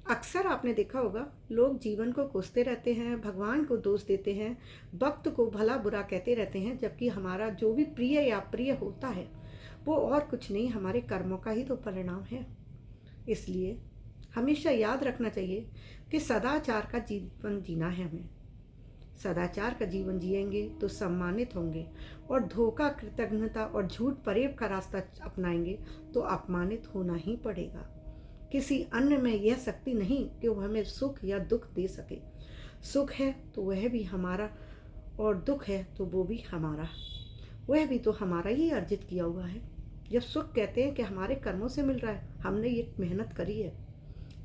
अक्सर आपने देखा होगा, लोग जीवन को कोसते रहते हैं, भगवान को दोष देते हैं, वक्त को भला बुरा कहते रहते हैं, जबकि हमारा जो भी प्रिय या अप्रिय होता है वो और कुछ नहीं, हमारे कर्मों का ही तो परिणाम है। इसलिए हमेशा याद रखना चाहिए कि सदाचार का जीवन जीना है हमें। सदाचार का जीवन जिएंगे तो सम्मानित होंगे, और धोखा, कृतज्ञता और झूठ फरेब का रास्ता अपनाएंगे तो अपमानित होना ही पड़ेगा। किसी अन्य में यह शक्ति नहीं कि वो हमें सुख या दुख दे सके। सुख है तो वह भी हमारा, और दुख है तो वो भी हमारा, वह भी तो हमारा ही अर्जित किया हुआ है। जब सुख कहते हैं कि हमारे कर्मों से मिल रहा है, हमने ये मेहनत करी है,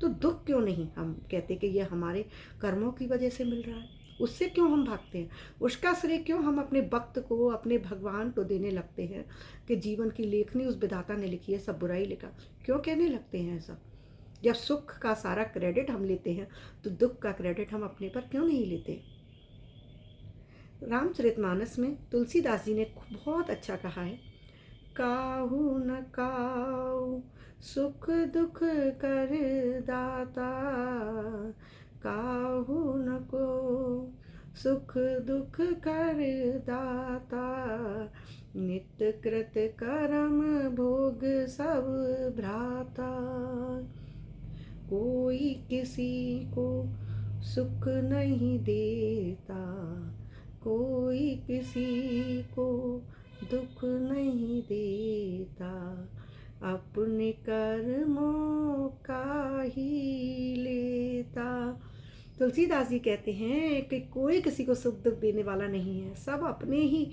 तो दुख क्यों नहीं हम कहते कि यह हमारे कर्मों की वजह से मिल रहा है? उससे क्यों हम भागते हैं? उसका श्रेय क्यों हम अपने वक्त को, अपने भगवान को देने लगते हैं कि जीवन की लेखनी उस विधाता ने लिखी है, सब बुराई लिखा? क्यों कहने लगते हैं ऐसा? जब सुख का सारा क्रेडिट हम लेते हैं तो दुख का क्रेडिट हम अपने पर क्यों नहीं लेते? रामचरितमानस में तुलसीदास जी ने बहुत अच्छा कहा है, काहू न काऊ सुख दुख कर दाता, काहू न को सुख दुख कर दाता, नित्य कृत कर्म भोग सब भ्राता। कोई किसी को सुख नहीं देता, कोई किसी को दुख नहीं देता, अपने कर्मों का ही लेता। तुलसीदास जी कहते हैं कि कोई किसी को सुख दुख देने वाला नहीं है, सब अपने ही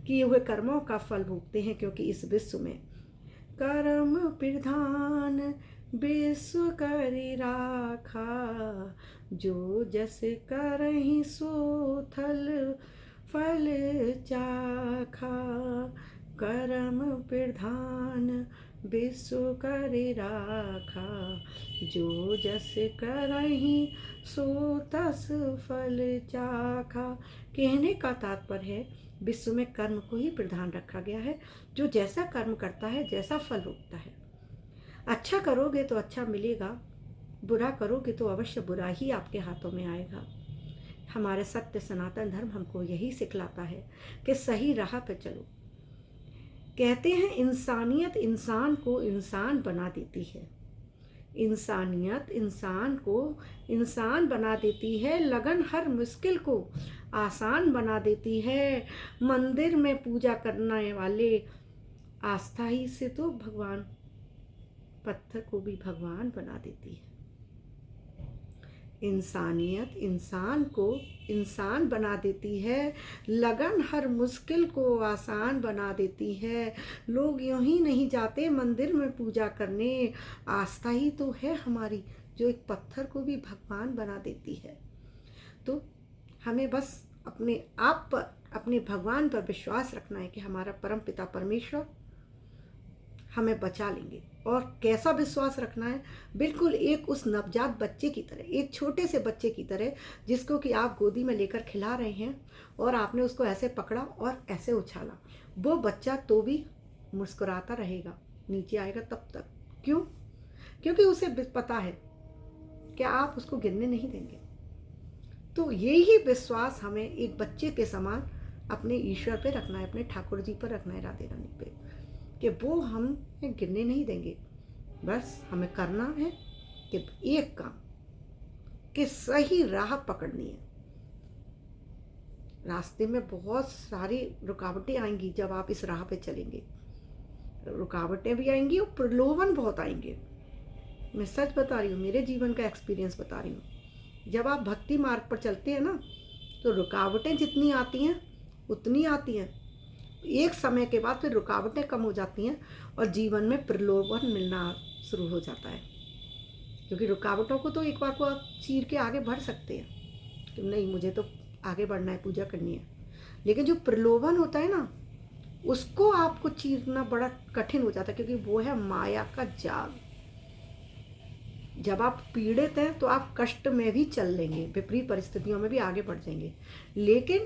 किए हुए कर्मों का फल भोगते हैं, क्योंकि इस विश्व में कर्म प्रधान विश्व करि राखा, जो जस करहि सो थल फल चाखा। कर्म प्रधान विश्व करि राखा, जो जस करहि सो तस फल चाखा। कहने का तात्पर्य है, विश्व में कर्म को ही प्रधान रखा गया है। जो जैसा कर्म करता है जैसा फल भोगता है। अच्छा करोगे तो अच्छा मिलेगा, बुरा करोगे तो अवश्य बुरा ही आपके हाथों में आएगा। हमारे सत्य सनातन धर्म हमको यही सिखलाता है कि सही राह पे चलो। कहते हैं इंसानियत इंसान को इंसान बना देती है, इंसानियत इंसान को इंसान बना देती है, लगन हर मुश्किल को आसान बना देती है। मंदिर में पूजा करने वाले आस्था ही से तो भगवान पत्थर को भी भगवान बना देती है। इंसानियत इंसान को इंसान बना देती है, लगन हर मुश्किल को आसान बना देती है। लोग यूं ही नहीं जाते मंदिर में पूजा करने, आस्था ही तो है हमारी जो एक पत्थर को भी भगवान बना देती है। तो हमें बस अपने आप पर, अपने भगवान पर विश्वास रखना है कि हमारा परम पिता परमेश्वर हमें बचा लेंगे। और कैसा विश्वास रखना है? बिल्कुल एक उस नवजात बच्चे की तरह, एक छोटे से बच्चे की तरह, जिसको कि आप गोदी में लेकर खिला रहे हैं और आपने उसको ऐसे पकड़ा और ऐसे उछाला। वो बच्चा तो भी मुस्कुराता रहेगा, नीचे आएगा तब तक। क्यों? क्योंकि उसे पता है कि आप उसको गिरने नहीं देंगे। तो यही विश्वास हमें एक बच्चे के समान अपने ईश्वर पे रखना है, अपने ठाकुर जी पर रखना है, राधे रानी पे, कि वो हमें गिरने नहीं देंगे। बस हमें करना है कि एक काम, कि सही राह पकड़नी है। रास्ते में बहुत सारी रुकावटें आएंगी जब आप इस राह पे चलेंगे, रुकावटें भी आएंगी और प्रलोभन बहुत आएंगे। मैं सच बता रही हूँ, मेरे जीवन का एक्सपीरियंस बता रही हूँ। जब आप भक्ति मार्ग पर चलते हैं ना, तो रुकावटें जितनी आती हैं उतनी आती हैं, एक समय के बाद फिर रुकावटें कम हो जाती हैं और जीवन में प्रलोभन मिलना शुरू हो जाता है। क्योंकि रुकावटों को तो एक बार को आप चीर के आगे बढ़ सकते हैं कि नहीं, मुझे तो आगे बढ़ना है, पूजा करनी है। लेकिन जो प्रलोभन होता है ना, उसको आपको चीरना बड़ा कठिन हो जाता है, क्योंकि वो है माया का जाल। जब आप पीड़ित हैं तो आप कष्ट में भी चल लेंगे, विपरीत परिस्थितियों में भी आगे बढ़ जाएंगे। लेकिन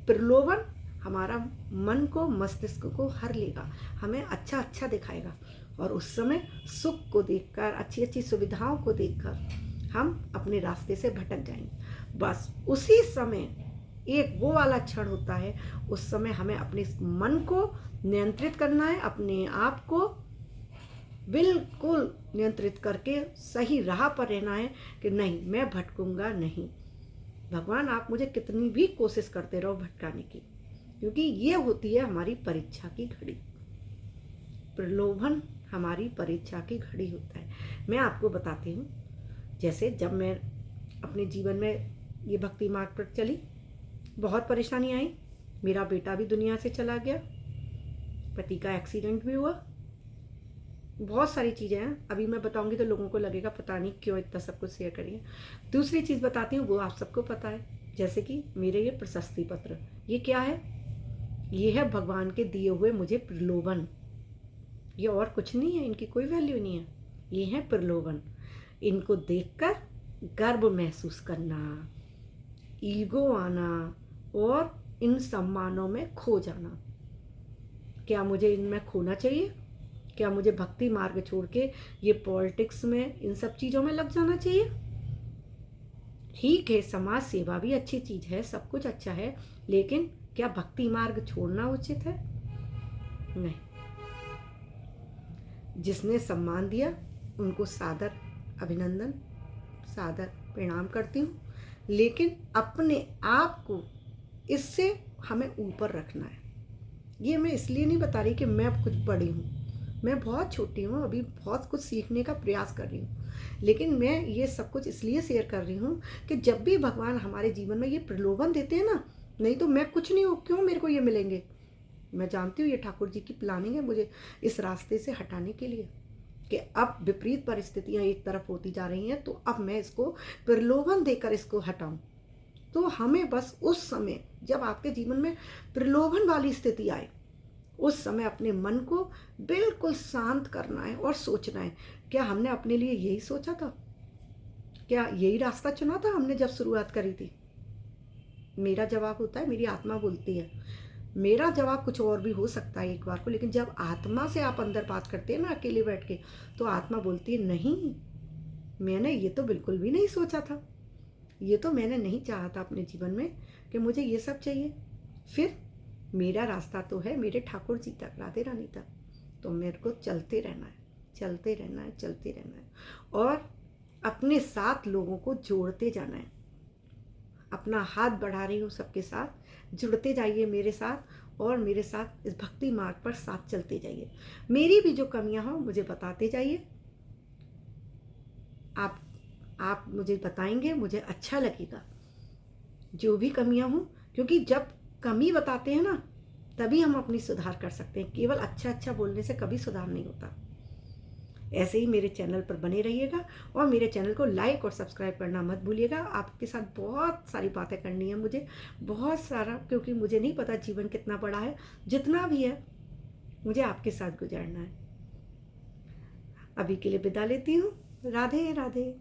प्रलोभन हमारा मन को, मस्तिष्क को हर लेगा, हमें अच्छा अच्छा दिखाएगा, और उस समय सुख को देखकर, अच्छी अच्छी सुविधाओं को देखकर हम अपने रास्ते से भटक जाएंगे। बस उसी समय एक वो वाला क्षण होता है, उस समय हमें अपने इस मन को नियंत्रित करना है, अपने आप को बिल्कुल नियंत्रित करके सही राह पर रहना है कि नहीं, मैं भटकूंगा नहीं। भगवान आप मुझे कितनी भी कोशिश करते रहो भटकाने की, क्योंकि ये होती है हमारी परीक्षा की घड़ी। प्रलोभन हमारी परीक्षा की घड़ी होता है। मैं आपको बताती हूँ, जैसे जब मैं अपने जीवन में ये भक्ति मार्ग पर चली, बहुत परेशानी आई। मेरा बेटा भी दुनिया से चला गया, पति का एक्सीडेंट भी हुआ, बहुत सारी चीज़ें हैं। अभी मैं बताऊंगी तो लोगों को लगेगा पता नहीं क्यों इतना सब कुछ शेयर करिए। दूसरी चीज़ बताती हूँ, वो आप सबको पता है, जैसे कि मेरे ये प्रशस्ति पत्र, ये क्या है? ये है भगवान के दिए हुए मुझे प्रलोभन। ये और कुछ नहीं है, इनकी कोई वैल्यू नहीं है। ये है प्रलोभन। इनको देखकर गर्व महसूस करना, ईगो आना और इन सम्मानों में खो जाना। क्या मुझे इनमें खोना चाहिए? क्या मुझे भक्ति मार्ग छोड़ के ये पॉलिटिक्स में, इन सब चीज़ों में लग जाना चाहिए? ठीक है, समाज सेवा भी अच्छी चीज़ है, सब कुछ अच्छा है, लेकिन क्या भक्ति मार्ग छोड़ना उचित है? नहीं। जिसने सम्मान दिया उनको सादर अभिनंदन, सादर प्रणाम करती हूँ, लेकिन अपने आप को इससे हमें ऊपर रखना है। ये मैं इसलिए नहीं बता रही कि मैं अब कुछ बड़ी हूँ, मैं बहुत छोटी हूँ, अभी बहुत कुछ सीखने का प्रयास कर रही हूँ, लेकिन मैं ये सब कुछ इसलिए शेयर कर रही हूँ कि जब भी भगवान हमारे जीवन में ये प्रलोभन देते हैं ना, नहीं तो मैं कुछ नहीं हूँ, क्यों मेरे को ये मिलेंगे? मैं जानती हूँ ये ठाकुर जी की प्लानिंग है मुझे इस रास्ते से हटाने के लिए, कि अब विपरीत परिस्थितियाँ एक तरफ होती जा रही हैं, तो अब मैं इसको प्रलोभन देकर इसको हटाऊँ। तो हमें बस उस समय जब आपके जीवन में प्रलोभन वाली स्थिति आए, उस समय अपने मन को बिल्कुल शांत करना है और सोचना है, क्या हमने अपने लिए यही सोचा था? क्या यही रास्ता चुना था हमने जब शुरुआत करी थी? मेरा जवाब होता है, मेरी आत्मा बोलती है। मेरा जवाब कुछ और भी हो सकता है एक बार को, लेकिन जब आत्मा से आप अंदर बात करते हैं ना अकेले बैठ के, तो आत्मा बोलती है नहीं, मैंने ये तो बिल्कुल भी नहीं सोचा था, ये तो मैंने नहीं चाहा था अपने जीवन में कि मुझे ये सब चाहिए। फिर मेरा रास्ता तो है मेरे ठाकुर जी तक, राधे रानी तक, तो मेरे को चलते रहना है, चलते रहना है, चलते रहना है, और अपने साथ लोगों को जोड़ते जाना है। अपना हाथ बढ़ा रही हूँ सबके साथ, जुड़ते जाइए मेरे साथ, और मेरे साथ इस भक्ति मार्ग पर साथ चलते जाइए। मेरी भी जो कमियां हो मुझे बताते जाइए, आप मुझे बताएंगे, मुझे अच्छा लगेगा जो भी कमियां हों, क्योंकि जब कमी बताते हैं ना तभी हम अपनी सुधार कर सकते हैं। केवल अच्छा अच्छा बोलने से कभी सुधार नहीं होता। ऐसे ही मेरे चैनल पर बने रहिएगा, और मेरे चैनल को लाइक और सब्सक्राइब करना मत भूलिएगा। आपके साथ बहुत सारी बातें करनी है मुझे, बहुत सारा, क्योंकि मुझे नहीं पता जीवन कितना बड़ा है, जितना भी है मुझे आपके साथ गुजारना है। अभी के लिए विदा लेती हूँ। राधे राधे।